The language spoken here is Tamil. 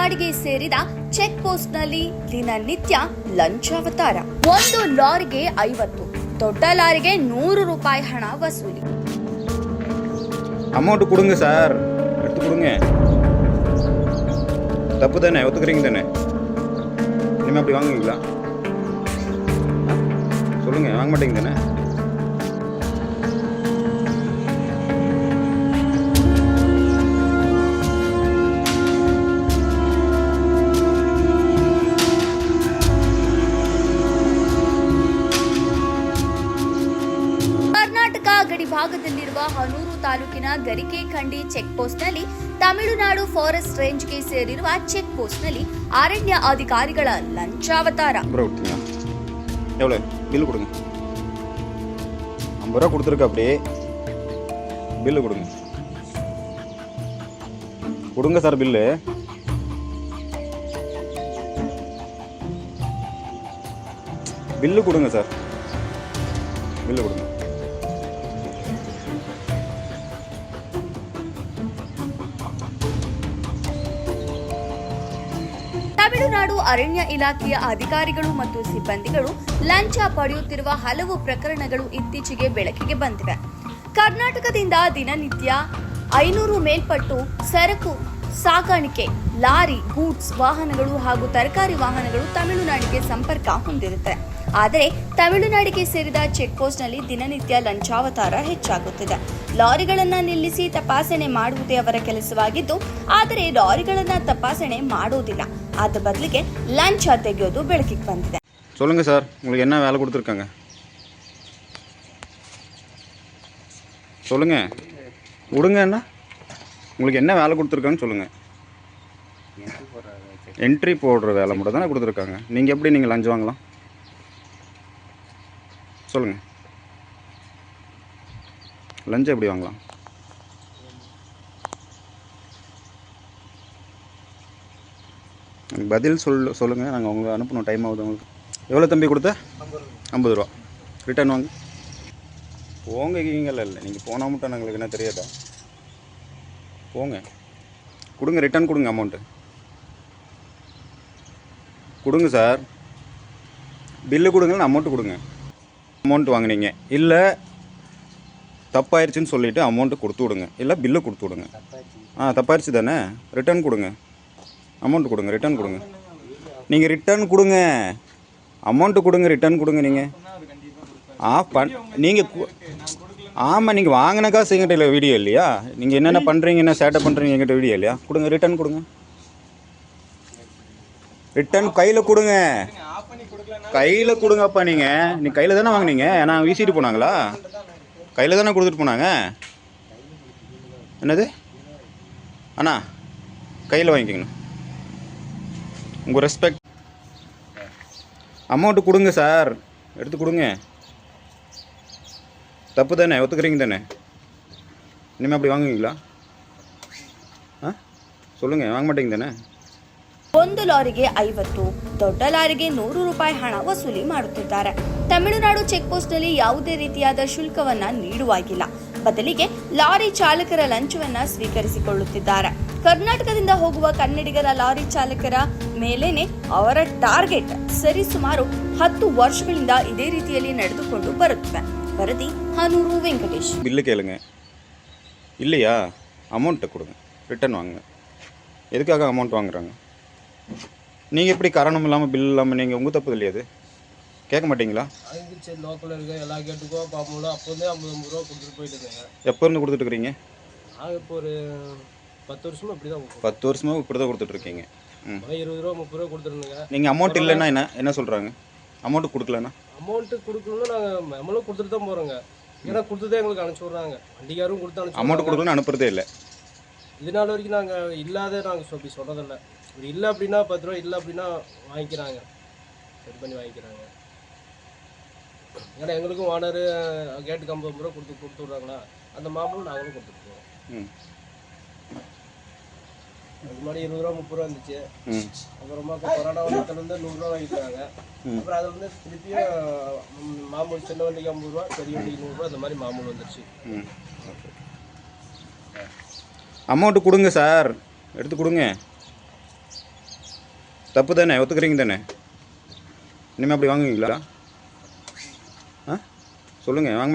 ತಮಿಳುನಾಡಿಗೆ ಸೇರಿದ ಚೆಕ್ ಪೋಸ್ಟ್ನಲ್ಲಿ ದಿನನಿತ್ಯ ಲಂಚಾವತಾರ. ಒಂದು ಲಾರಿಗೆ 50, ದೊಡ್ಡ ಲಾರಿಗೆ 100 ರೂಪಾಯಿ ಹಣ ವಸೂಲಿ. அமௌண்ட் கொடுங்க சார், எடுத்து கொடுங்க. தப்பு தானே, ஒத்துக்கிறீங்க தானே? இனிமேல் அப்படி வாங்குவீங்களா? சொல்லுங்க, வாங்க மாட்டீங்க தானே? ಗಡಿಭಾಗದಲ್ಲಿರುವ ಹನೂರು ತಾಲೂಕಿನ ಗರಿಕೆಖಂಡಿ ಚೆಕ್ ಪೋಸ್ಟ್ನಲ್ಲಿ ತಮಿಳುನಾಡು ಫಾರೆಸ್ಟ್ ರೇಂಜ್ಗೆ ಸೇರಿರುವ ಚೆಕ್ ಪೋಸ್ಟ್ನಲ್ಲಿ ಅರಣ್ಯ ಅಧಿಕಾರಿಗಳ ಲಂಚಾವತಾರ. பில்லு கொடுங்க. 50 ரூபா கொடுத்துருக்கு, அப்படியே பில்லு கொடுங்க. கொடுங்க சார் பில்லு. பில்லு கொடுங்க சார், பில்லு கொடுங்க. ತಮಿಳುನಾಡು ಅರಣ್ಯ ಇಲಾಖೆಯ ಅಧಿಕಾರಿಗಳು ಮತ್ತು ಸಿಬ್ಬಂದಿಗಳು ಲಂಚ ಪಡೆಯುತ್ತಿರುವ ಹಲವು ಪ್ರಕರಣಗಳು ಇತ್ತೀಚೆಗೆ ಬೆಳಕಿಗೆ ಬಂದಿವೆ. ಕರ್ನಾಟಕದಿಂದ ದಿನನಿತ್ಯ 500 ಮೇಲ್ಪಟ್ಟು ಸರಕು ಸಾಗಾಣಿಕೆ ಲಾರಿ, ಗೂಡ್ಸ್ ವಾಹನಗಳು ಹಾಗೂ ತರಕಾರಿ ವಾಹನಗಳು ತಮಿಳುನಾಡಿಗೆ ಸಂಪರ್ಕ ಹೊಂದಿರುತ್ತೆ. ಆದರೆ ತಮಿಳುನಾಡಿಗೆ ಸೇರಿದ ಚೆಕ್ ಪೋಸ್ಟ್ನಲ್ಲಿ ದಿನನಿತ್ಯ ಲಂಚಾವತಾರ ಹೆಚ್ಚಾಗುತ್ತಿದೆ. ಲಾರಿಗಳನ್ನು ನಿಲ್ಲಿಸಿ ತಪಾಸಣೆ ಮಾಡುವುದೇ ಅವರ ಕೆಲಸವಾಗಿದ್ದು, ಆದರೆ ಲಾರಿಗಳನ್ನು ತಪಾಸಣೆ ಮಾಡೋದಿಲ್ಲ. ಆದ ಬದಲಿಗೆ ಲಂಚ ತೆಗೆಯೋದು ಬೆಳಕಿಗೆ ಬಂದಿದೆ. சொல்லுங்க சார், உங்களுக்கு என்ன வேலை கொடுத்துருக்காங்க? சொல்லுங்க, விடுங்க. என்ன உங்களுக்கு என்ன வேலை கொடுத்துருக்காங்கன்னு சொல்லுங்க. என்ட்ரி போடுற வேலை மட்டும் தானே கொடுத்துருக்காங்க. நீங்கள் எப்படி நீங்கள் லஞ்சம் வாங்கலாம்? சொல்லுங்கள், லஞ்சம் எப்படி வாங்கலாம்? பதில் சொல்லுங்கள். நாங்கள் உங்களை அனுப்பணும், டைம் ஆகுது உங்களுக்கு. எவ்வளோ தம்பி கொடுத்த? 50 ரூபா. ரிட்டர்ன் வாங்க. போங்க கீங்கல்ல. இல்லை நீங்கள் போனால் மட்டும் எங்களுக்கு என்ன தெரியாதா? போங்க, கொடுங்க, ரிட்டர்ன் கொடுங்க. அமௌண்ட்டு கொடுங்க சார். பில்லு கொடுங்க, அமௌண்ட்டு கொடுங்க. அமௌண்ட் வாங்கினீங்க இல்லை, தப்பாயிருச்சுன்னு சொல்லிவிட்டு அமௌண்ட்டு கொடுத்து விடுங்க, இல்லை பில்லு கொடுத்து விடுங்க. தப்பாயிருச்சு தானே, ரிட்டர்ன் கொடுங்க. அமௌண்ட்டு கொடுங்க, ரிட்டர்ன் கொடுங்க. நீங்கள் ரிட்டர்ன் கொடுங்க, அமௌண்ட்டு கொடுங்க, ரிட்டர்ன் கொடுங்க. நீங்கள் நீங்கள் ஆமாம், நீங்கள் வாங்கின காசு எங்கிட்ட இல்லை, வீடியோ இல்லையா? நீங்கள் என்னென்ன பண்ணுறீங்க, என்ன சேட்டை பண்ணுறீங்க, எங்கிட்ட வீடியோ இல்லையா? கொடுங்க, ரிட்டர்ன் கொடுங்க. ரிட்டர்ன் கையில் கொடுங்க, கையில் கொடுங்கப்பா. நீங்கள் கையில் தானே வாங்கினீங்க. ஏன்னா வீசிட்டு போனாங்களா? கையில் தானே கொடுத்துட்டு போனாங்க. என்னது அண்ணா, கையில் வாங்கிக்கணும். உங்கள் ரெஸ்பெக்ட். அமௌண்ட்டு கொடுங்க சார், எடுத்து கொடுங்க. தப்பு தானே, ஒத்துக்கிறீங்க தானே? இனிமேல் அப்படி வாங்குவீங்களா? சொல்லுங்கள், வாங்க மாட்டீங்க தானே? ಒಂದು ಲಾರಿಗೆ 50, ದೊಡ್ಡ ಲಾರಿಗೆ 100 ರೂಪಾಯಿ ಹಣ ವಸೂಲಿ ಮಾಡುತ್ತಿದ್ದಾರೆ. ತಮಿಳುನಾಡು ಚೆಕ್ ಪೋಸ್ಟ್ನಲ್ಲಿ ಯಾವುದೇ ರೀತಿಯಾದ ಶುಲ್ಕವನ್ನ ನೀಡುವಾಗಿಲ್ಲ. ಬದಲಿಗೆ ಲಾರಿ ಚಾಲಕರ ಲಂಚವನ್ನ ಸ್ವೀಕರಿಸಿಕೊಳ್ಳುತ್ತಿದ್ದಾರೆ. ಕರ್ನಾಟಕದಿಂದ ಹೋಗುವ ಕನ್ನಡಿಗರ ಲಾರಿ ಚಾಲಕರ ಮೇಲೇನೆ ಅವರ ಟಾರ್ಗೆಟ್. ಸರಿಸುಮಾರು 10 ವರ್ಷಗಳಿಂದ ಇದೇ ರೀತಿಯಲ್ಲಿ ನಡೆದುಕೊಂಡು ಬರುತ್ತಿವೆ. ವರದಿ ಹನೂರು ವೆಂಕಟೇಶ್. பில்லு கேளுங்க. இல்லையா, அமௌண்ட்டை கொடுங்க, ரிட்டர்ன் வாங்க. எதுக்காக அமௌண்ட் வாங்குறாங்க? நீங்கள் எப்படி காரணம் இல்லாமல் பில் இல்லாமல் நீங்கள் உங்கள் தப்பு இல்லையா? அது கேட்க மாட்டீங்களா? சரி, லோக்கலில் இருக்க எல்லா கேட்டுக்கோ பார்ப்போம்ல. அப்போ வந்து 50 ரூபா கொடுத்துட்டு போயிட்டு இருந்தேங்க. எப்போ இருந்து கொடுத்துட்டு இருக்கிறீங்க? இப்போ ஒரு 10 வருஷமாக இப்படி தான். 10 வருஷமாக இப்படி தான் கொடுத்துட்ருக்கீங்க. 20 ரூபா 30 ரூபா கொடுத்துருந்தேங்க. நீங்கள் அமௌண்ட் இல்லைன்னா என்ன சொல்கிறாங்க? அமௌண்ட்டு கொடுக்கலன்னா? அமௌண்ட்டு கொடுக்கணும்னா நாங்கள் நம்மளும் கொடுத்துட்டு தான் போகிறோங்க. ஏன்னா கொடுத்துதான் எங்களுக்கு அனுப்பிச்சி விட்றாங்க. வண்டிக்காரும் கொடுத்து அனுப்பிச்சி. அமௌண்ட் கொடுக்கணும்னு அனுப்புறதே இல்லை. இது நாள் வரைக்கும் நாங்கள் இல்லாத நாங்கள் அப்படி சொல்கிறதில்ல. இல்லை அப்படின்னா 10 ரூபா, இல்லை அப்படின்னா வாங்கிக்கிறாங்க, சரி பண்ணி வாங்கிக்கிறாங்க. ஏன்னா எங்களுக்கும் ஓனர் கேட்டுக்கு 50 ரூபா கொடுத்து விட்றாங்களா, அந்த மாமூல் நாங்களும் கொடுத்துட்டு போகிறோம். அது மாதிரி 20 ரூபா 30 ரூபா இருந்துச்சு. அப்புறமா கொரோனா வந்ததுலேருந்து 100 ரூபா வாங்கிக்கிறாங்க. அப்புறம் அதில் வந்து திருப்பியும் மாமூல் சின்ன வண்டிக்கு 50 ரூபா, பெரிய வண்டிக்கு 100 ரூபா, இந்த மாதிரி மாமூல் வந்துருச்சு. அமௌண்ட்டு கொடுங்க சார், எடுத்து கொடுங்க. தப்பு தானே, ஒத்துக்கிறீங்க தானே? இனிமேல் அப்படி வாங்குவீங்களா? ஆ சொல்லுங்கள், வாங்க